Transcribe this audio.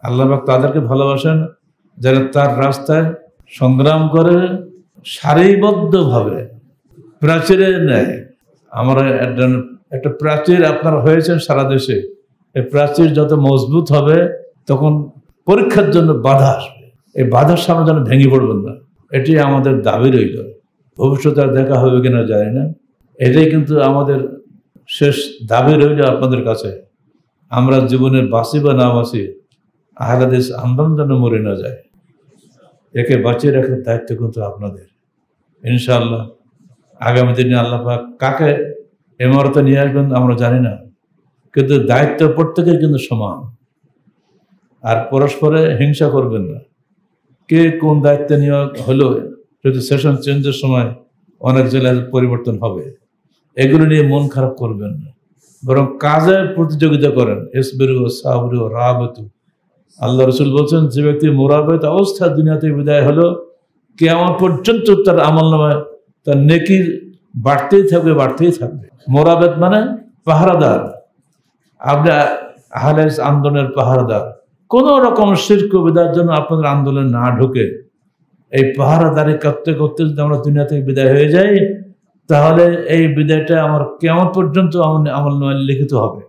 আল্লাহ পাক তাদেরকে ভালোবাসেন যারা তার রাস্তায় সংগ্রাম করে সারিবদ্ধভাবে প্রাচীরের ন্যায়। আমরা একটা প্রাচীর আপনার হয়েছেন সারা দেশে, এই প্রাচীর যত মজবুত হবে তখন পরীক্ষার জন্য বাধা আসবে, এই বাধার সামনে যেন ভেঙে পড়বেন না, এটি আমাদের দাবি রইল। ভবিষ্যতে আর দেখা হবে কিনা জানি না, এটাই কিন্তু আমাদের শেষ দাবি রইল আপনাদের কাছে। আমরা জীবনে বাঁচি বা না বাঁচি, আহলে হাদিস আন্দোলন যেন মরে না যায়, একে বাঁচিয়ে রাখার দায়িত্ব কিন্তু আপনাদের। ইনশাআল্লাহ আগামী দিনে আল্লাহ পাক কাকে ইমারতে নিয়ে আসবেন আমরা জানি না, কিন্তু দায়িত্ব প্রত্যেকের কিন্তু সমান। আর পরস্পরে হিংসা করবেন না, কে কোন দায়িত্ব নেওয়া হলো, যদি সেশন চেঞ্জের সময় অনেক জেলায় পরিবর্তন হবে, এগুলো নিয়ে মন খারাপ করবেন না, বরং কাজে প্রতিযোগিতা করেন। ইসবিরু সাবরু রাবতু, আল্লাহ রসুল বলছেন যে ব্যক্তি মুরাবেত অবস্থা দুনিয়াতে বিদায় হলো, কিয়ামত পর্যন্ত তার আমলনামায় তার নেকি বাড়তেই থাকবে, বাড়তেই থাকবে। মুরাবেত মানে পাহারাদার। আপনি আহলে হাদিস আন্দোলনের পাহারাদার, কোনো রকম শিরক বিদআতের জন্য আপনাদের আন্দোলনে না ঢুকে এই পাহারাদারি করতে করতে যদি আমরা দুনিয়া থেকে বিদায় হয়ে যাই, তাহলে এই বিদায়টা আমার কিয়ামত পর্যন্ত আমলনামায় লিখিত হবে।